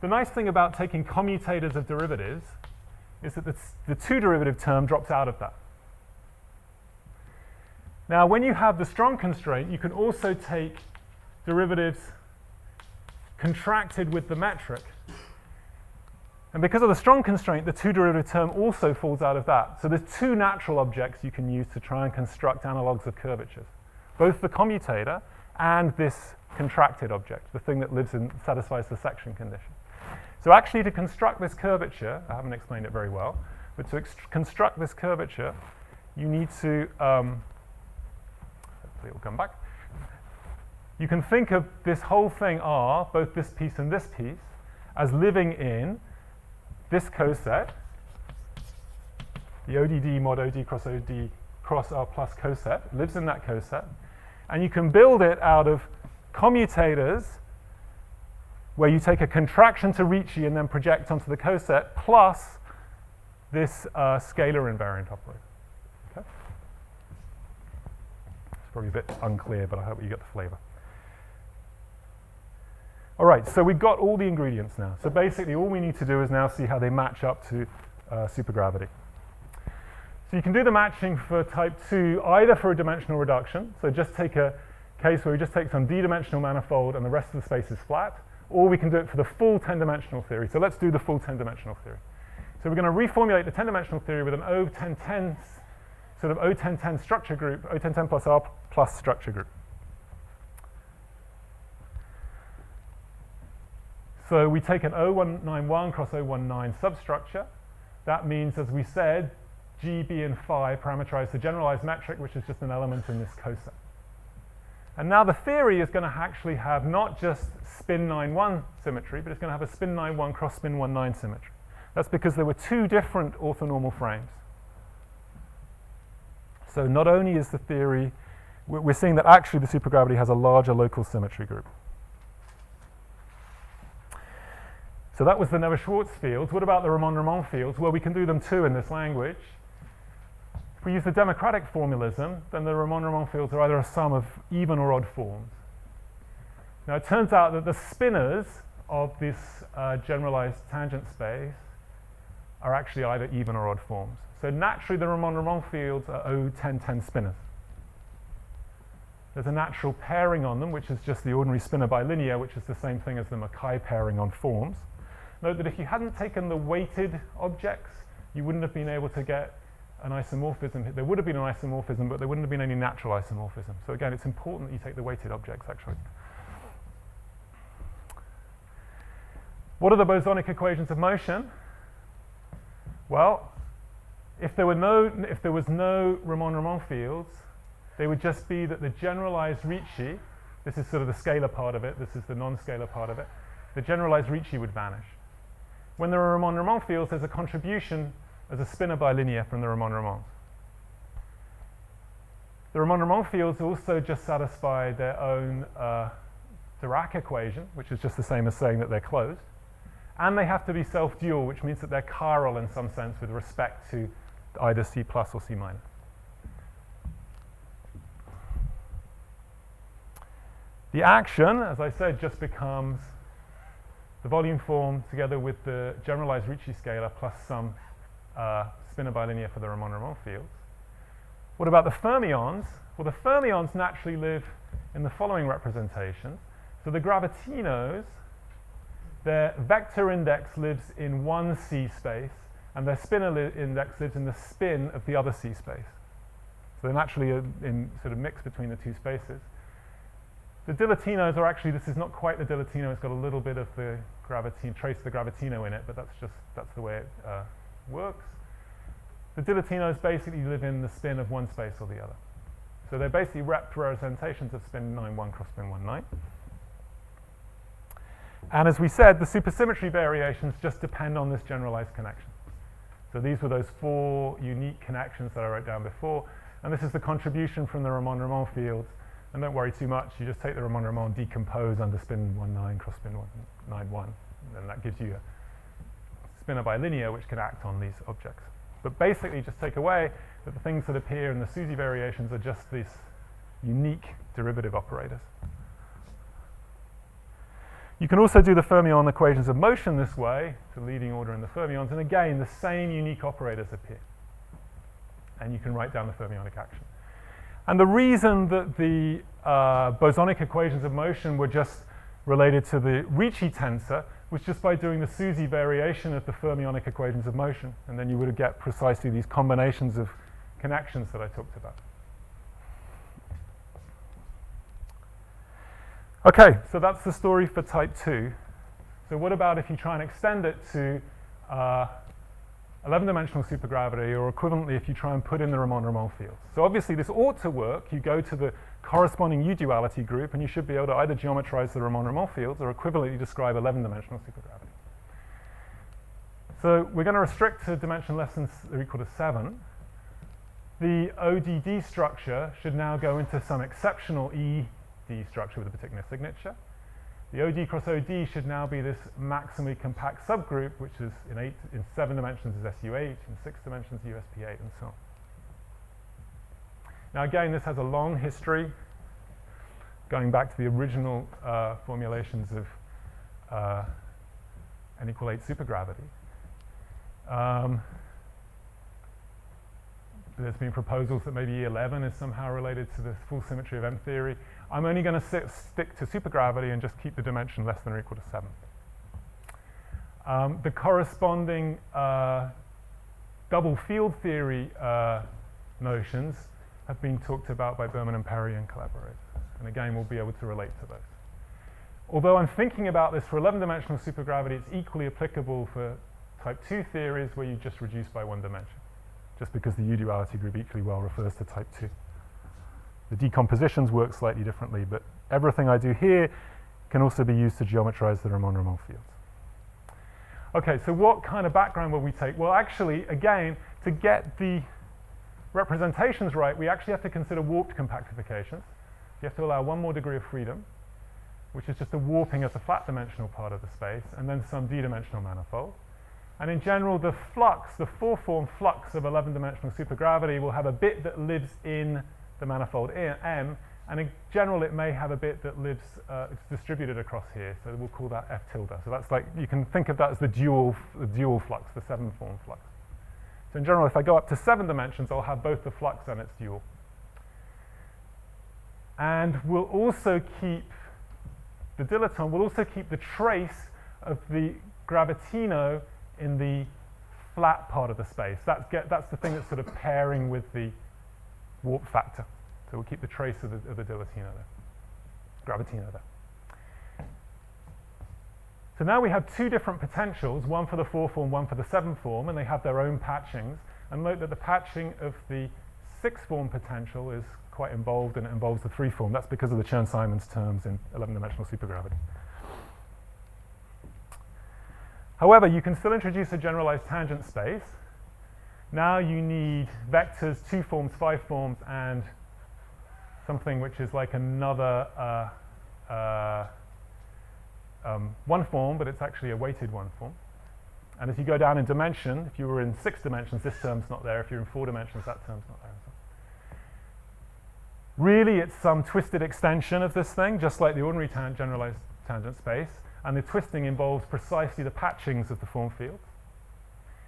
the nice thing about taking commutators of derivatives is that the 2 derivative term drops out of that. Now, when you have the strong constraint, you can also take derivatives contracted with the metric. And because of the strong constraint, the 2 derivative term also falls out of that. So there's 2 natural objects you can use to try and construct analogues of curvatures, both the commutator and this contracted object, the thing that satisfies the section condition. So actually, to construct this curvature, I haven't explained it very well, but to construct this curvature, you need to, hopefully it will come back. You can think of this whole thing R, both this piece and this piece, as living in this coset, the ODD mod OD cross R plus coset, lives in that coset, and you can build it out of commutators where you take a contraction to Ricci and then project onto the coset, plus this scalar invariant operator. Okay? It's probably a bit unclear, but I hope you get the flavor. All right, so we've got all the ingredients now. So basically, all we need to do is now see how they match up to supergravity. So you can do the matching for type 2 either for a dimensional reduction, so just take a case where we just take some d-dimensional manifold and the rest of the space is flat, or we can do it for the full 10-dimensional theory. So let's do the full 10-dimensional theory. So we're going to reformulate the 10-dimensional theory with an O1010 sort of O1010 structure group, O1010 plus R plus structure group. So we take an O191 cross O19 substructure. That means, as we said, G, B, and phi parameterize the generalized metric, which is just an element in this coset. And now the theory is going to actually have not just spin 9-1 symmetry, but it's going to have a spin 9-1 cross spin 1-9 symmetry. That's because there were 2 different orthonormal frames. So not only is the theory, we're seeing that actually the supergravity has a larger local symmetry group. So that was the Nevers-Schwarz fields. What about the Ramond-Ramond fields? Well, we can do them too in this language. If we use the democratic formalism, then the Ramond-Ramond fields are either a sum of even or odd forms. Now it turns out that the spinners of this generalized tangent space are actually either even or odd forms. So naturally the Ramond-Ramond fields are O1010 spinners. There's a natural pairing on them, which is just the ordinary spinor bilinear, which is the same thing as the Mackay pairing on forms. Note that if you hadn't taken the weighted objects, you wouldn't have been able to get an isomorphism. There would have been an isomorphism, but there wouldn't have been any natural isomorphism. So again, it's important that you take the weighted objects, actually. What are the bosonic equations of motion? Well, if there was no Ramond-Ramond fields, they would just be that the generalized Ricci, this is sort of the scalar part of it, this is the non-scalar part of it, the generalized Ricci would vanish. When there are Ramond-Ramond fields, there's a contribution as a spinor bilinear from the Ramond-Ramonds. The Ramond-Ramond fields also just satisfy their own Dirac equation, which is just the same as saying that they're closed. And they have to be self-dual, which means that they're chiral in some sense with respect to either C plus or C minus. The action, as I said, just becomes the volume form together with the generalized Ricci scalar plus some spinor bilinear for the Ramond-Ramond fields. What about the fermions? Well, the fermions naturally live in the following representation. So the gravitinos, their vector index lives in one C space, and their spinor index lives in the spin of the other C space. So they're naturally in sort of mix between the two spaces. The dilatinos are actually, this is not quite the dilatino, it's got a little bit of the trace of the gravitino in it, but that's the way it works. The dilatinos basically live in the spin of one space or the other. So they're basically representations of spin 9-1 cross spin 1-9. And as we said, the supersymmetry variations just depend on this generalized connection. So these were those 4 unique connections that I wrote down before. And this is the contribution from the Ramond-Ramond fields. And don't worry too much, you just take the Ramond-Ramond, decompose under spin 1-9 cross spin 9-1. And that gives you a spinor bilinear which can act on these objects. But basically just take away that the things that appear in the SUSY variations are just these unique derivative operators. You can also do the fermion equations of motion this way, to leading order in the fermions, and again, the same unique operators appear. And you can write down the fermionic action. And the reason that the bosonic equations of motion were just related to the Ricci tensor was just by doing the SUSY variation of the fermionic equations of motion, and then you would get precisely these combinations of connections that I talked about. Okay, so that's the story for type 2. So what about if you try and extend it to 11-dimensional supergravity, or equivalently if you try and put in the Ramond-Ramond fields? So obviously this ought to work. You go to the corresponding U-duality group and you should be able to either geometrize the Ramond-Ramond fields or equivalently describe 11-dimensional supergravity. So we're going to restrict to dimension less than or equal to 7. The ODD structure should now go into some exceptional ED structure with a particular signature. The OD cross OD should now be this maximally compact subgroup, which is in 7 dimensions is SU8, in 6 dimensions USP8, and so on. Now again, this has a long history, going back to the original formulations of n equal 8 supergravity. There's been proposals that maybe E11 is somehow related to the full symmetry of M theory. I'm only going to stick to supergravity and just keep the dimension less than or equal to 7. The corresponding double field theory notions have been talked about by Berman and Perry and collaborators. And again, we'll be able to relate to those. Although I'm thinking about this for 11-dimensional supergravity, it's equally applicable for type 2 theories where you just reduce by 1 dimension, just because the U-duality group equally well refers to type 2. The decompositions work slightly differently, but everything I do here can also be used to geometrize the Ramond-Ramond fields. Okay, so what kind of background will we take? Well, actually, again, to get the representations right, we actually have to consider warped compactifications. You have to allow 1 more degree of freedom, which is just a warping of the flat dimensional part of the space, and then some d-dimensional manifold. And in general, the flux, the 4-form flux of 11-dimensional supergravity will have a bit that lives in the manifold M, and in general it may have a bit that lives, it's distributed across here, so we'll call that F tilde. So that's like, you can think of that as the dual flux, the 7-form flux. So in general, if I go up to 7 dimensions, I'll have both the flux and its dual. And we'll also keep, the dilaton will also keep the trace of the gravitino in the flat part of the space. That's the thing that's sort of pairing with the warp factor. So we'll keep the trace of the dilatino there, gravitino there. So now we have 2 different potentials, one for the 4-form, one for the 7-form, and they have their own patchings. And note that the patching of the 6-form potential is quite involved, and it involves the 3-form. That's because of the Chern-Simons terms in 11-dimensional supergravity. However, you can still introduce a generalized tangent space. Now you need vectors, 2 forms, 5 forms, and something which is like another one form, but it's actually a weighted one form. And as you go down in dimension, if you were in 6 dimensions, this term's not there. If you're in 4 dimensions, that term's not there. Really, it's some twisted extension of this thing, just like the ordinary generalized tangent space. And the twisting involves precisely the patchings of the form fields.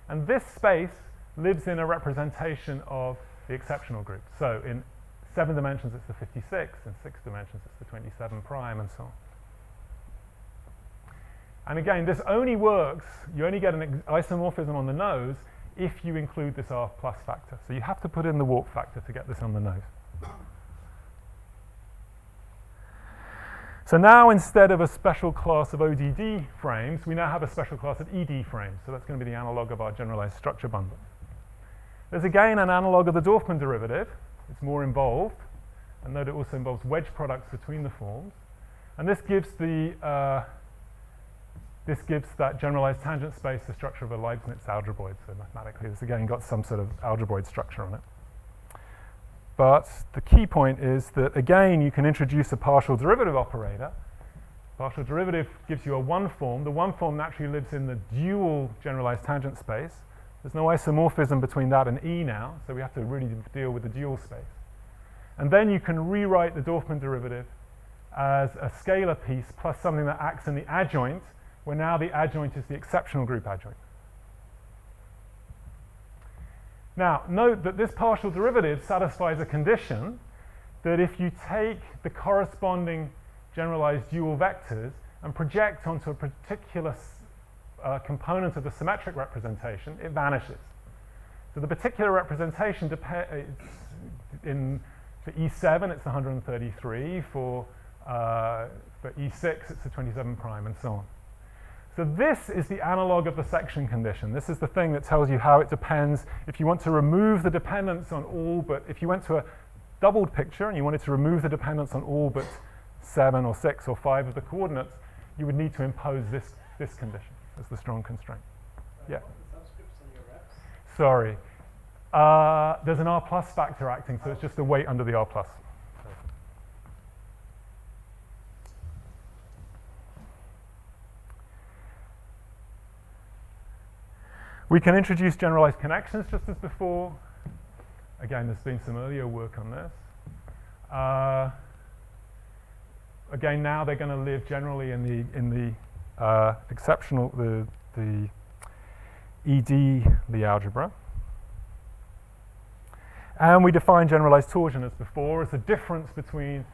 And this space lives in a representation of the exceptional group. So in 7 dimensions, it's the 56. In 6 dimensions, it's the 27 prime, and so on. And again, this only works, you only get an isomorphism on the nose if you include this R plus factor. So you have to put in the warp factor to get this on the nose. So now, instead of a special class of ODD frames, we now have a special class of ED frames. So that's going to be the analog of our generalized structure bundle. There's again an analog of the Dorfman derivative. It's more involved. And note it also involves wedge products between the forms. And this gives that generalized tangent space the structure of a Leibniz algebroid. So mathematically, this again got some sort of algebroid structure on it. But the key point is that, again, you can introduce a partial derivative operator. Partial derivative gives you a one form. The one form naturally lives in the dual generalized tangent space. There's no isomorphism between that and E now, so we have to really deal with the dual space. And then you can rewrite the Dorfman derivative as a scalar piece plus something that acts in the adjoint, where now the adjoint is the exceptional group adjoint. Now, note that this partial derivative satisfies a condition that if you take the corresponding generalized dual vectors and project onto a particular component of the symmetric representation, it vanishes. So the particular representation for E7, it's 133. For E6, it's the 27 prime, and so on. So this is the analog of the section condition. This is the thing that tells you how it depends. If you want to remove the dependence on all but, if you went to a doubled picture and you wanted to remove the dependence on all but 7 or 6 or 5 of the coordinates, you would need to impose this condition as the strong constraint. Yeah. What are the subscripts on your reps? Sorry. There's an R plus factor acting, so it's just a weight under the R plus. We can introduce generalized connections just as before. Again, there's been some earlier work on this. Again, now they're going to live generally in the exceptional, the ED Lie algebra. And we define generalized torsion as before as the difference between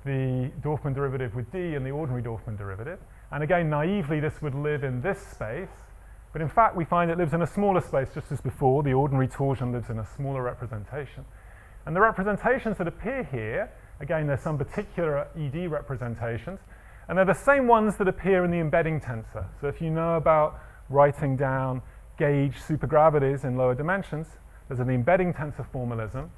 the Dorfman derivative with D and the ordinary Dorfman derivative. And again, naively, this would live in this space. But in fact, we find it lives in a smaller space just as before. The ordinary torsion lives in a smaller representation. And the representations that appear here, again, there's some particular ED representations, and they're the same ones that appear in the embedding tensor. So if you know about writing down gauge supergravities in lower dimensions, there's an embedding tensor formalism,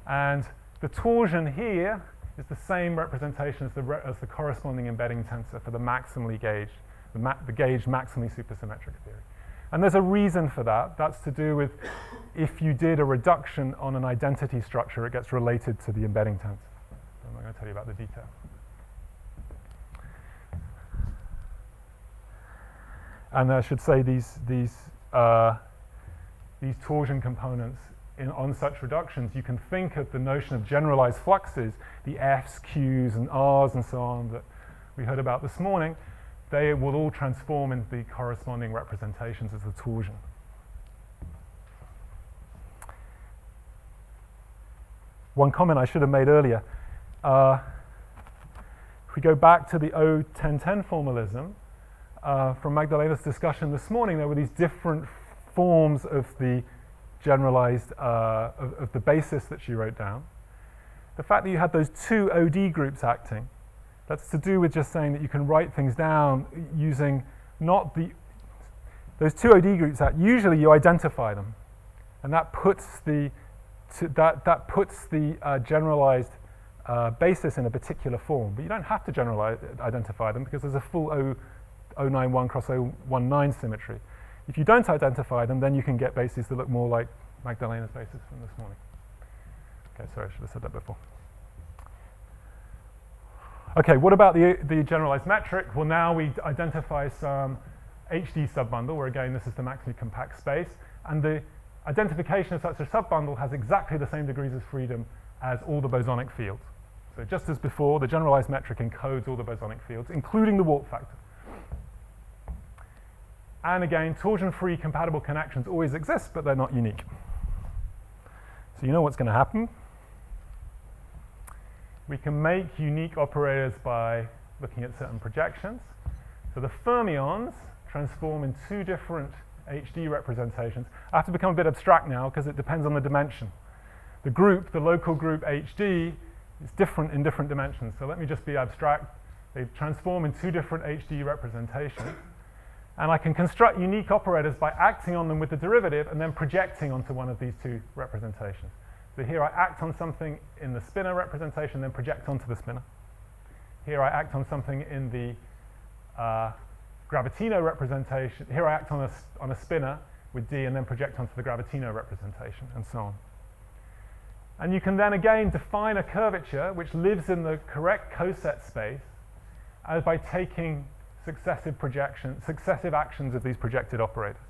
and the torsion here is the same representation as the corresponding embedding tensor for the maximally gauged, the gauged maximally supersymmetric theory. And there's a reason for that. That's to do with if you did a reduction on an identity structure, it gets related to the embedding tensor. I'm not going to tell you about the detail. And I should say these torsion components on such reductions, you can think of the notion of generalized fluxes, the F's, Q's, and R's, and so on that we heard about this morning. They will all transform into the corresponding representations as the torsion. One comment I should have made earlier. If we go back to the O1010 formalism, from Magdalena's discussion this morning, there were these different forms of the generalized, of the basis that she wrote down. The fact that you had those two OD groups acting, that's to do with just saying that you can write things down using not those two OD groups out. Usually you identify them, and that puts the generalized basis in a particular form. But you don't have to identify them because there's a full 091 cross 019 symmetry. If you don't identify them, then you can get bases that look more like Magdalena's basis from this morning. Okay, sorry, I should have said that before. Okay, what about the generalized metric? Well, now we identify some HD subbundle, where again this is the maximally compact space, and the identification of such a subbundle has exactly the same degrees of freedom as all the bosonic fields. So just as before, the generalized metric encodes all the bosonic fields, including the warp factor. And again, torsion-free compatible connections always exist, but they're not unique. So you know what's going to happen. We can make unique operators by looking at certain projections. So the fermions transform in two different HD representations. I have to become a bit abstract now because it depends on the dimension. The group, the local group HD, is different in different dimensions. So let me just be abstract. They transform in two different HD representations. And I can construct unique operators by acting on them with the derivative and then projecting onto one of these two representations. So here I act on something in the spinor representation, then project onto the spinor. Here I act on something in the gravitino representation. Here I act on a spinor with D and then project onto the gravitino representation, and so on. And you can then again define a curvature which lives in the correct coset space by taking successive actions of these projected operators.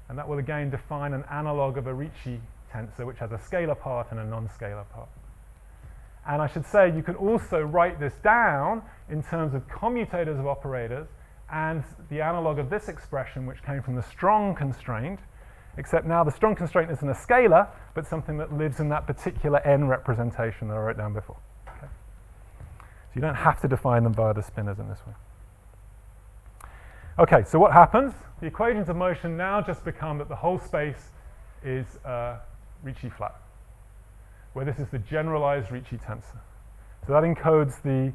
And that will again define an analog of a Ricci tensor which has a scalar part and a non-scalar part. And I should say you can also write this down in terms of commutators of operators and the analog of this expression which came from the strong constraint, except now the strong constraint isn't a scalar but something that lives in that particular n representation that I wrote down before. Okay. So you don't have to define them via the spinors in this way. Okay, so what happens? The equations of motion now just become that the whole space is Ricci flat, where this is the generalized Ricci tensor. So that encodes the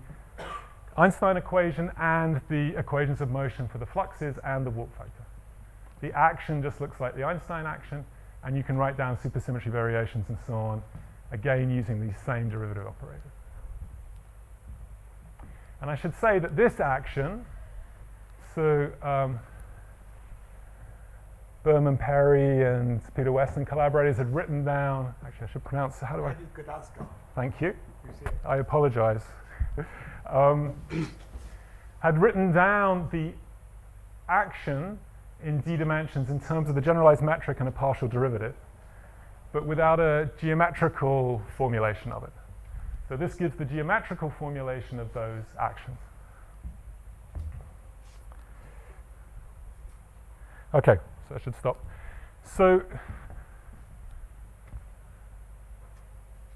Einstein equation and the equations of motion for the fluxes and the warp factor. The action just looks like the Einstein action, and you can write down supersymmetry variations and so on, again using these same derivative operators. And I should say that this action, so Berman Perry and Peter West and collaborators had written down, actually I should pronounce, how do I? Thank you. I apologize. Had written down the action in d dimensions in terms of the generalized metric and a partial derivative, but without a geometrical formulation of it. So this gives the geometrical formulation of those actions. Okay, so I should stop. So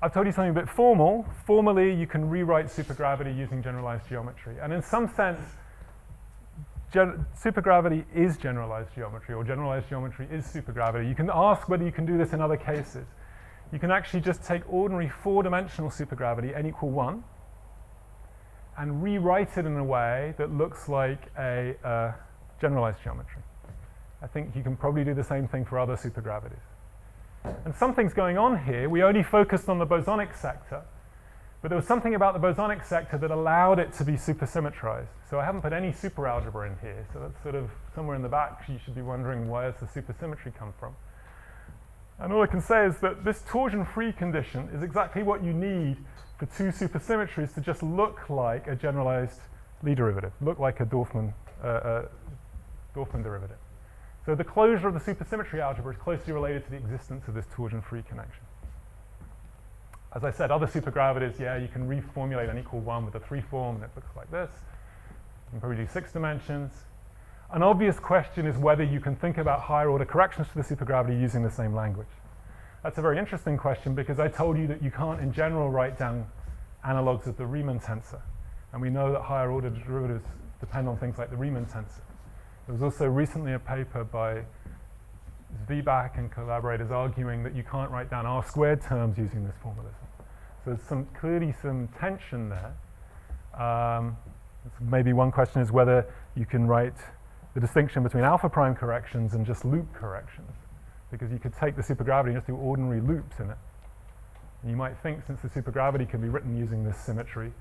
I've told you something a bit formal. Formally, you can rewrite supergravity using generalized geometry. And in some sense, supergravity is generalized geometry, or generalized geometry is supergravity. You can ask whether you can do this in other cases. You can actually just take ordinary four-dimensional supergravity, n equal 1, and rewrite it in a way that looks like a generalized geometry. I think you can probably do the same thing for other supergravities. And something's going on here. We only focused on the bosonic sector, but there was something about the bosonic sector that allowed it to be supersymmetrized. So I haven't put any superalgebra in here, so that's sort of somewhere in the back. You should be wondering, where does the supersymmetry come from? And all I can say is that this torsion-free condition is exactly what you need for two supersymmetries to just look like a generalized Lie derivative, look like a Dorfman derivative. So the closure of the supersymmetry algebra is closely related to the existence of this torsion-free connection. As I said, other supergravities, yeah, you can reformulate n equal 1 with a 3 form, and it looks like this. You can probably do 6 dimensions. An obvious question is whether you can think about higher order corrections to the supergravity using the same language. That's a very interesting question because I told you that you can't in general write down analogs of the Riemann tensor. And we know that higher order derivatives depend on things like the Riemann tensor. There was also recently a paper by Zwiebach and collaborators arguing that you can't write down R squared terms using this formalism. So there's clearly some tension there. Maybe one question is whether you can write the distinction between alpha prime corrections and just loop corrections, because you could take the supergravity and just do ordinary loops in it. And you might think, since the supergravity can be written using this symmetry,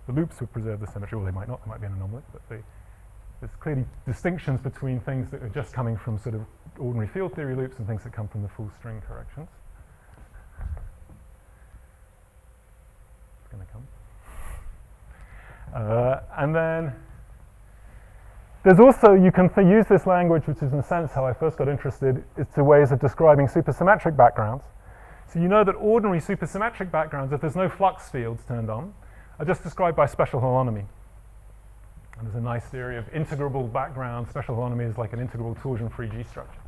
the loops would preserve the symmetry. Well, they might not, there might be an anomaly, but there's clearly distinctions between things that are just coming from sort of ordinary field theory loops and things that come from the full string corrections. It's going to come. And then there's also, you can use this language, which is in a sense how I first got interested, is to ways of describing supersymmetric backgrounds. So you know that ordinary supersymmetric backgrounds, if there's no flux fields turned on, are just described by special holonomy. And there's a nice theory of integrable background. Special holonomy is like an integrable torsion-free G structure.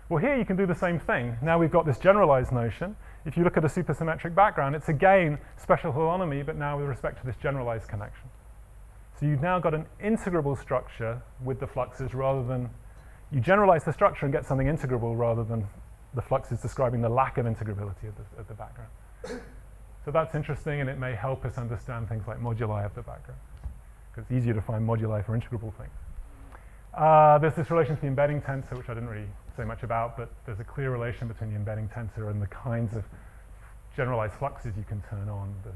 Well, here you can do the same thing. Now we've got this generalized notion. If you look at a supersymmetric background, it's again special holonomy, but now with respect to this generalized connection. So you've now got an integrable structure with the fluxes rather than, you generalize the structure and get something integrable rather than the fluxes describing the lack of integrability of the background. So that's interesting, and it may help us understand things like moduli of the background, because it's easier to find moduli for integrable things. There's this relation to the embedding tensor, which I didn't really say much about, but there's a clear relation between the embedding tensor and the kinds of generalized fluxes you can turn on, the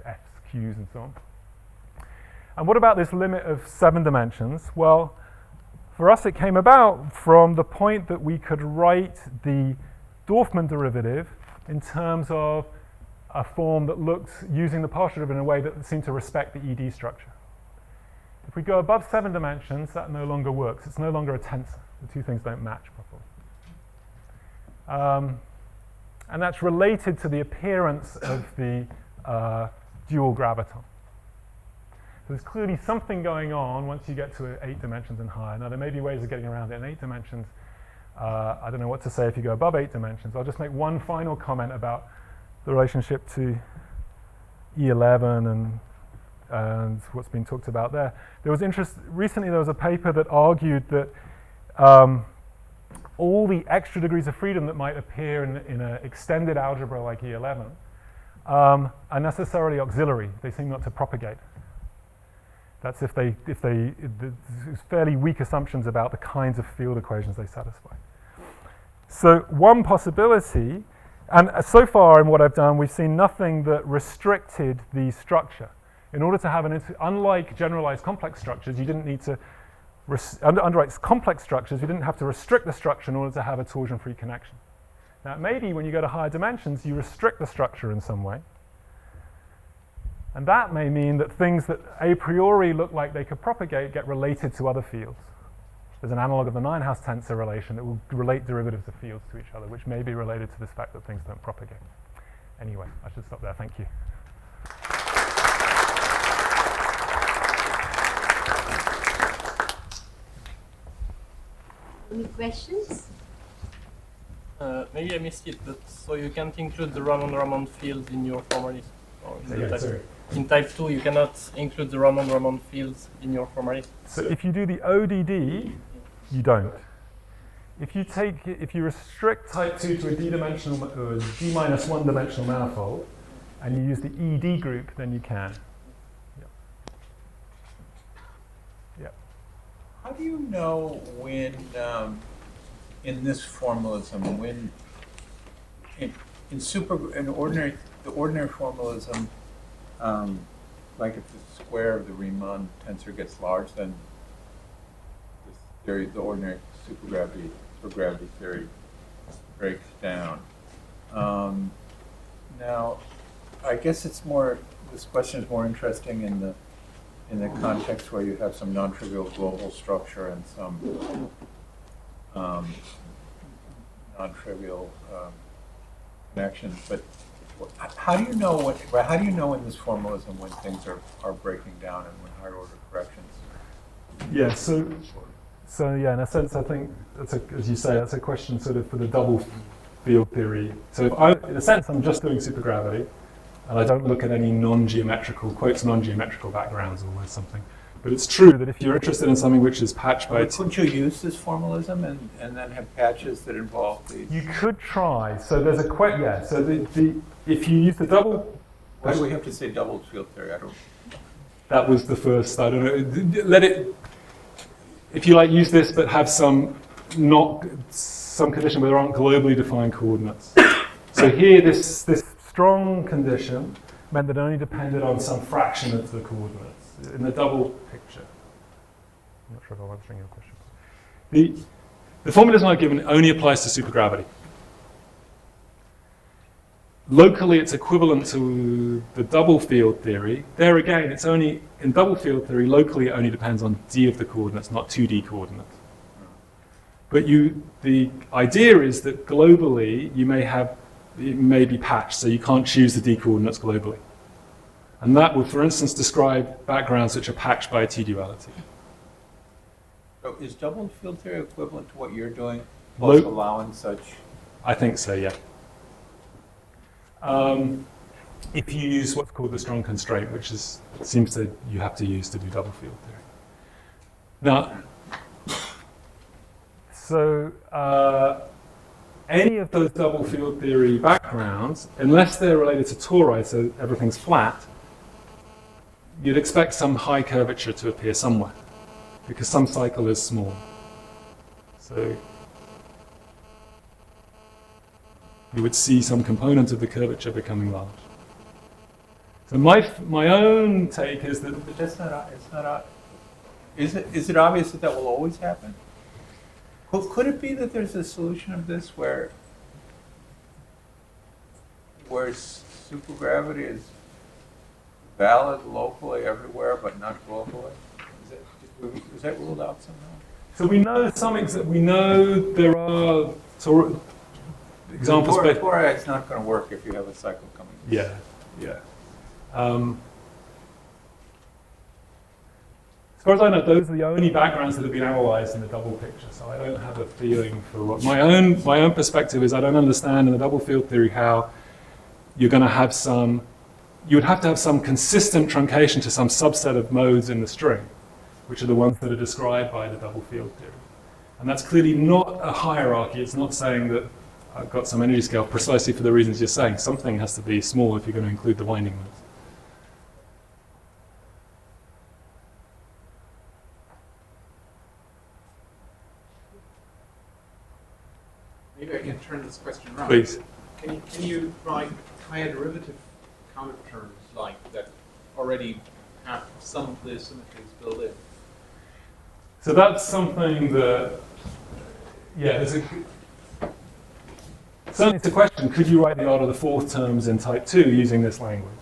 F's, Q's, and so on. And what about this limit of 7 dimensions? Well, for us it came about from the point that we could write the Dorfman derivative in terms of a form that looks using the partial derivative in a way that seemed to respect the ED structure. If we go above 7 dimensions, that no longer works. It's no longer a tensor. The two things don't match properly. And that's related to the appearance of the dual graviton. So there's clearly something going on once you get to 8 dimensions and higher. Now, there may be ways of getting around it in 8 dimensions. I don't know what to say if you go above 8 dimensions. I'll just make one final comment about the relationship to E11 and what's been talked about there. There was recently there was a paper that argued that all the extra degrees of freedom that might appear in an extended algebra like E11 are necessarily auxiliary. They seem not to propagate. That's there's fairly weak assumptions about the kinds of field equations they satisfy. So one possibility, and so far in what I've done, we've seen nothing that restricted the structure. In order to have unlike generalized complex structures, you didn't need to, under complex structures, you didn't have to restrict the structure in order to have a torsion-free connection. Now, maybe when you go to higher dimensions, you restrict the structure in some way. And that may mean that things that a priori look like they could propagate get related to other fields. There's an analog of the Ninehouse tensor relation that will relate derivatives of fields to each other, which may be related to this fact that things don't propagate. Anyway, I should stop there. Thank you. Any questions? Maybe I missed it, but so you can't include the Ramon-Ramon fields in your formalist? In type 2, you cannot include the Ramon-Ramon fields in your formalist? So if you do the ODD, you don't. If you restrict type 2 to a d-dimensional or d-1 dimensional manifold, and you use the ED group, then you can. Yep. How do you know when, in this formalism, when the ordinary formalism, like if the square of the Riemann tensor gets large, then this theory, the ordinary supergravity theory, breaks down. Now, I guess it's more. This question is more interesting in the context where you have some non-trivial global structure and some non-trivial connections. But how do you know how do you know in this formalism when things are breaking down and when higher order corrections? Yeah. So yeah, in a sense, I think as you say, that's a question sort of for the double field theory. So in a sense, I'm just doing supergravity, and I don't look at any non-geometrical backgrounds or something. But it's true that if you're interested in something which is patched by... Couldn't you use this formalism and then have patches that involve these? You could try. So there's a so if you use the double... Why do we have to say double field theory? I don't... That was the first, I don't know. If you like, use this but have some condition where there aren't globally defined coordinates. So here, this strong condition meant that it only depended on some fraction of the coordinates in the double picture. I'm not sure if I'm answering your question. The formalism I've given only applies to supergravity. locally it's equivalent to the double field theory. There again, it's only, in double field theory, locally it only depends on d of the coordinates, not 2D coordinates. But the idea is that globally it may be patched, so you can't choose the d coordinates globally. And that would, for instance, describe backgrounds which are patched by a t-duality. So is double field theory equivalent to what you're doing, Lo- both allowing such? I think so, yeah. If you use what's called the strong constraint, which is, it seems that you have to use to do double field theory. Now, so any of those double field theory backgrounds, unless they're related to tori, so everything's flat, you'd expect some high curvature to appear somewhere, because some cycle is small. So you would see some component of the curvature becoming large. So my own take is that But that's not, it's not, is it obvious that that will always happen? Could it be that there's a solution of this where supergravity is valid locally everywhere but not globally? Is that ruled out somehow? so we know we know there are examples. Tori is not going to work if you have a cycle coming. Yeah, yeah. As far as I know, those are the only backgrounds that have been analysed in the double picture. So I don't have a feeling for what my own perspective is. I don't understand in the double field theory how you're going to have some. You would have to have some consistent truncation to some subset of modes in the string, which are the ones that are described by the double field theory. And that's clearly not a hierarchy. It's not saying that I've got some energy scale precisely for the reasons you're saying. Something has to be small if you're going to include the winding modes. Maybe I can turn this question around. Please. Can you write higher derivative counter terms like that already have some of the symmetries built in? So that's something that, yeah, certainly it's a question, could you write the order of the fourth terms in type 2 using this language?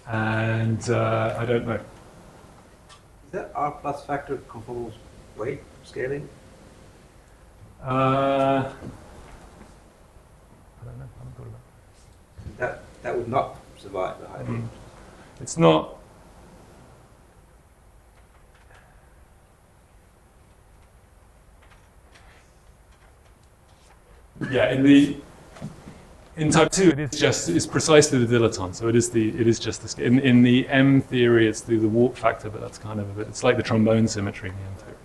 And I don't know. Is that R plus factor conformal weight scaling? I don't know, I haven't thought about it. That would not survive the high field. It's not. Yeah, in type 2 it's precisely the dilaton, so it is just the in the M theory it's the warp factor, but that's kind of a bit, it's like the trombone symmetry in the M theory.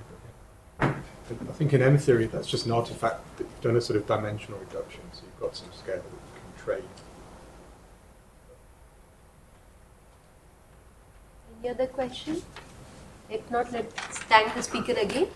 I think in M theory, that's just an artifact that you've done a sort of dimensional reduction, so you've got some scale that you can trade. Any other question? If not, let's thank the speaker again.